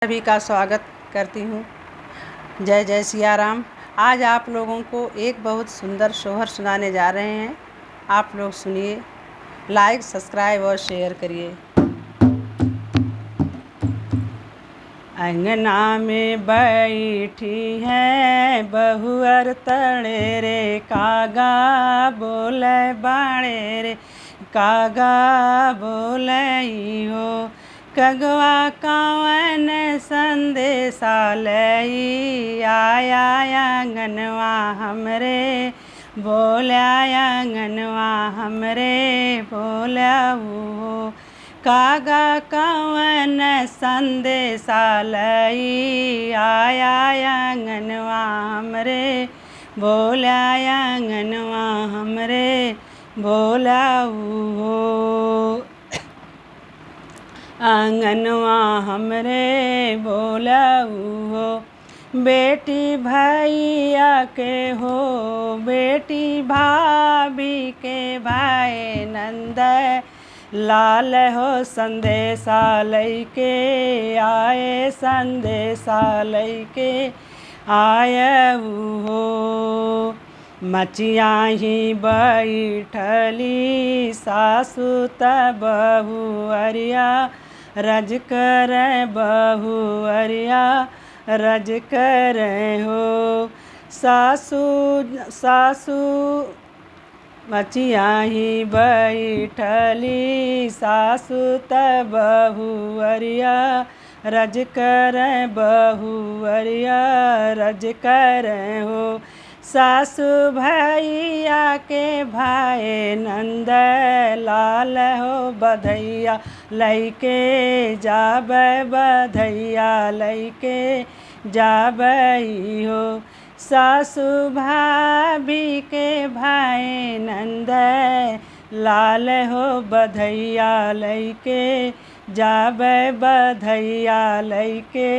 सभी का स्वागत करती हूँ। जय जय सिया राम। आज आप लोगों को एक बहुत सुंदर सोहर सुनाने जा रहे हैं। आप लोग सुनिए, लाइक सब्सक्राइब और शेयर करिए। अंगना में बैठी है बहुअर तड़े रे, कागा बोले बाणे रे, कागा बोले हो। कगवा कावन संदेशा लई आया आंगनवा हमरे, बोल्या आंगनवा हमरे, बोल्या हो। कागा कावन संदेशा लई आया आंगनवा हमरे, बोल्या आंगनवा हमरे, बोल्या हो। आंगनवा हमरे बोला हो। बेटी भैया के हो, बेटी भाभी के भाई नंद लाल हो। संदेशा लैके आए, संदेशा लैके आए हो। मचिया ही बैठली सासु त बहुअरिया, रज कर बहुअरिया, रज कर हो। सासु मचिया ही बैठली सासु त बहुअरिया, रज कर बहुअरिया, रज कर हो। सासु भैया के भाई नंद लाल हो, बधैया लैके जाबै, बधैया लैके जाबै हो। सासु भाभी के भाई नंद लाल हो, बधैया लैके जाबै, बधैया लैके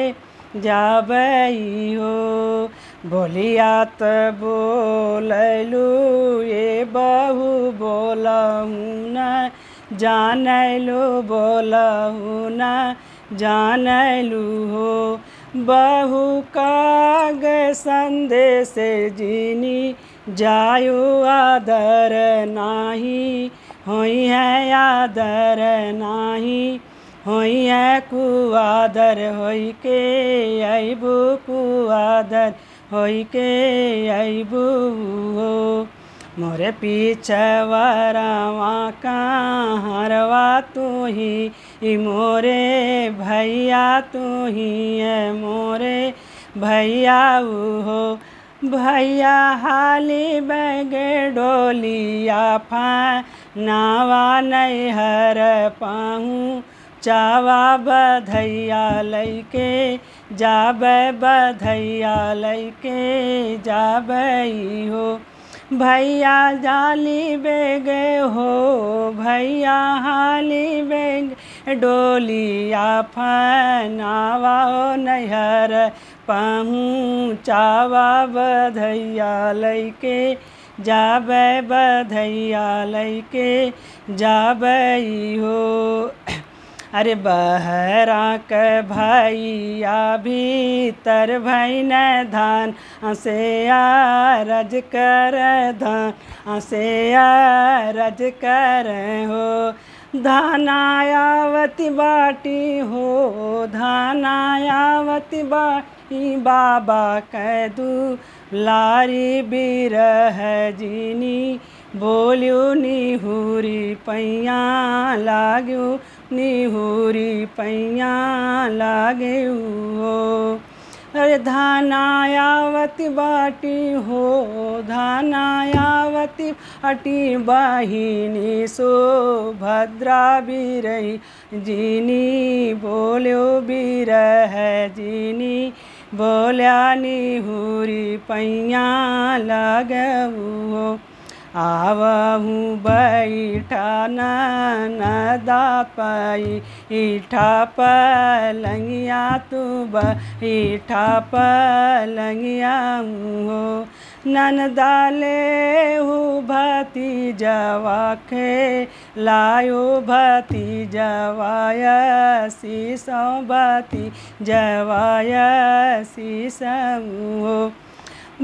जाबै हो। बोलिया त बोलैलू ये बहू, बोलहूँ न जानैलू, बोलहूँ न जानैलू हो। बहू काग संदेश जिनी जायु, आदर नाही होई है, आदर नाही होई है। कुआदर होई के अइबू, कुआदर होई के अइबू हो। मोरे पीछवरवा कहाँरवा तू ही, मोरे भैया तू ही है, मोरे भैया हो। भैया हाली बैग डोलिया नावा नैहर पाहूँ, चावा बधैया लैके जाबै, बधैया लैके जाबै हो। भैया जाली बेग हो, भैया हाली बेग डोलिया नावा नैहर पाहूँ, चावा बधैया लैके जाबै, बधैया लैके जाबै हो। अरे बहरा के भैया भीतर भैन धान से रज कर, धान से रज कर हो। धानायावती बाटी हो, धानायावती बाटी, बाबा कह दू लारी बिरह जिनी, बोल्यू निहुरी पैया लाग्यू, निहुरी पैया लागे हो। अरे धानायावती बाटी हो, धानायावती बाटी, बहिनी सुभद्रा बिरही जिनी, बोल्यो बिरह जिनी, बोल्या निहुरी पैया लागू हो। आवहूँ बैठा ननदा बैठा पलंगिया, तू बैठा पलंगिया हो। ननदाले हु भतीजवा खे लायो भतीजवाया शीशो भतीजवाया शीशम हो।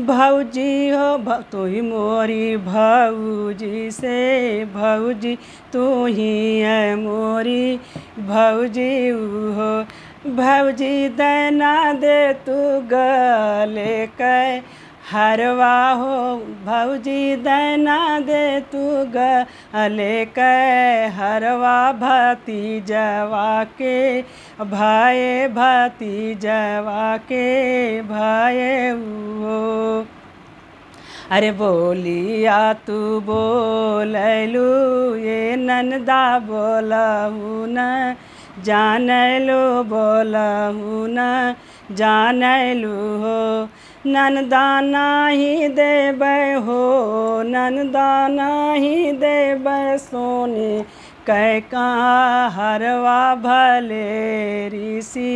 भौजी हो तू ही मोरी भौजी से भौजी तू ही है मोरी भौजी हो। भौजी दैना दे तू गले कै हरवा हो। भौजी दैना दे तू गले कै हरवा भतीजवा के भाई भतीजवा के भाई हो। अरे बोलिया तू बोलैलू ये ननदा बोलहू न जानैलू बोलहू न जानैलू हो। ननदा नाही देबै हो ननदा नाही देबै सोने कै का हरवा भले ऋषि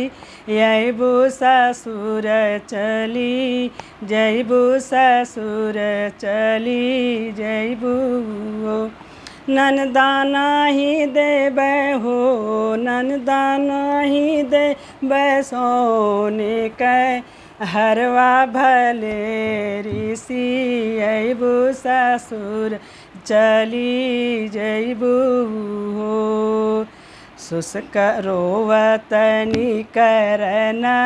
यैबू ससुर चली जैबू ससुर चली जैबू हो। ननदा नाही देबै हो ननदा नाही देबै सोने कै हरवा भले ऋषि अयबू ससुर चली जैबू हो। शुष्क रोवतनी करना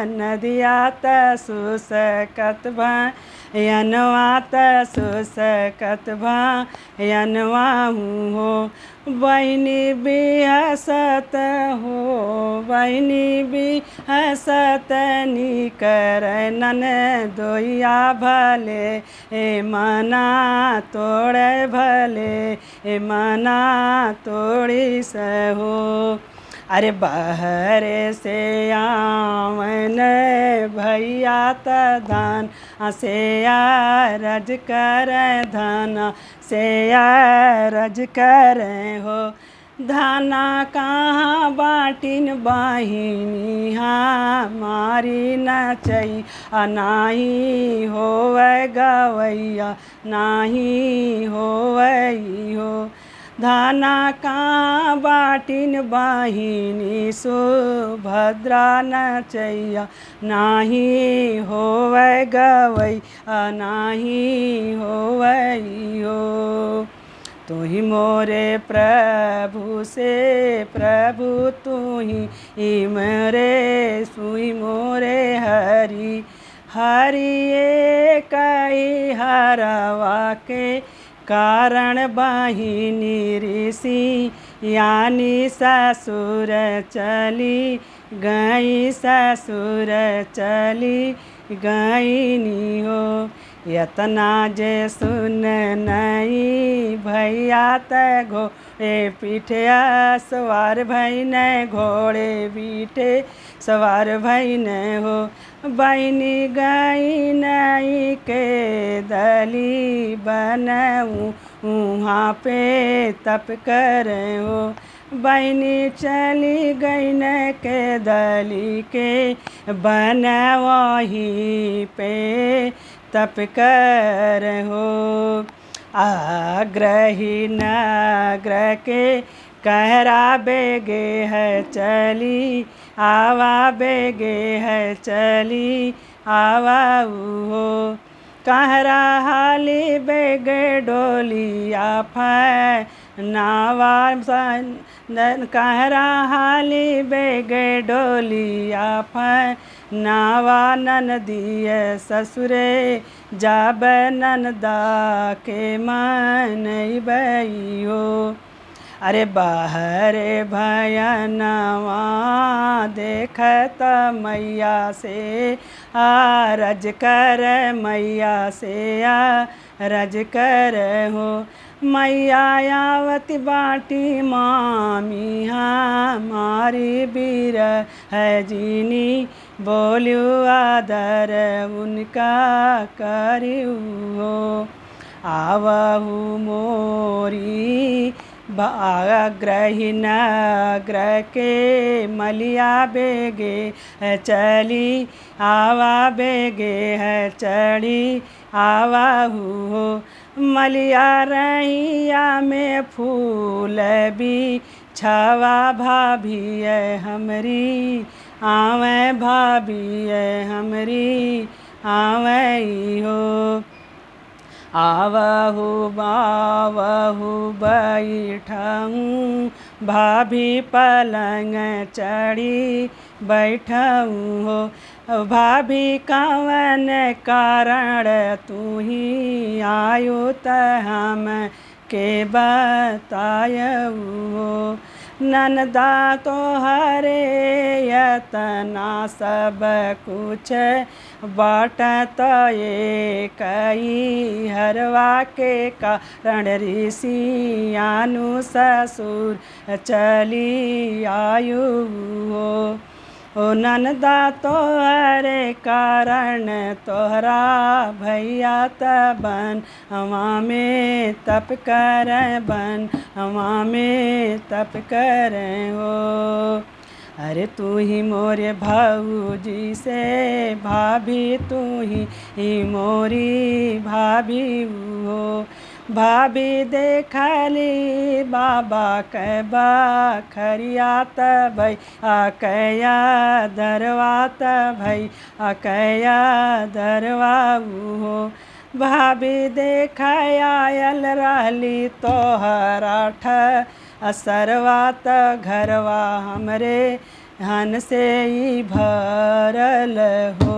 नदिया त शुष्कत भयनवा त शुष्कत भयनवा हो। बहिनी बिहसत हो बहिनी बिहसत निकरनन दोइया भले मना तोड़े भले मना तोड़ी सहो। अरे बहरे से आवन भैया त धान से रज कर धन से रज कर हो। धाना कहाँ बाटिन बहिनी हमारी नचई नाही होवै गवैया नाही होवई हो। धाना कहाँ बाटिन बहिनी सुभद्रा नचैया नाही होवै गवैया नाही होवई हो। तू ही मोरे प्रभु से प्रभु तू ही मेरे सुई मोरे हरि हरि कई हरवा के कारण बहिनी ऋषि यानी ससुर चली गई ससुर चली गईनी हो। यतना जे सुन नहीं भैया त घोड़े पीठे सवार भैन घोड़े पीठे सवार भैन हो। बहिनी गई नहीं के दली बनऊँ वहाँ पे तप कर हो। बहिनी चली गई न के दली के बन वहीं पे तप कर हो। आग्रही नग्रह के कहरा बेगे है चली आवा बेगे है चली आवा हो। कहरा हाली बेगे डोलिया नावा कहरा हाली बेगे डोलिया नावा ननदिय ससुरे जाब ननदा के मन बई हो। अरे बाहरे भयनवा देखत मैया से रज कर मैया से रज कर हो। मैया आवती बाटी मामी हमारी बीर है जीनी बोलियो आदर उनका करियो हो। आवहु मोरी ग्रहीन ग्रह के मलिया बेगे है चली आवा बेगे है चढ़ी आवा हो मलिया रहिया में फूल भी छावा भाभी है हमरी आवे भाभी है हमरी आवे हो आवहु बावहु बैठूँ भाभी पलंग चढ़ी बैठूँ हो भाभी कवन कारण तू ही आयो त हम के बतायऊ हो ननदा तोहरे यतना सब कुछ बाटत ये कई हरवा के कारण ऋषियानु ससुर चली आयु हो ओ ननदा तोहरे कारण तोहरा भैया तबन हवा में तप कर बन हवा में तप कर हो अरे तू ही मोरे भाऊजी से भाभी तू ही मोरी भाभी हो भाभी देखली बाबा के बखरियात भई आकया दरवात भई आकया दरवा हो भाभी देखायल रहली तोहराठ असरवात घरवा हमरे हन से ही भरल हो।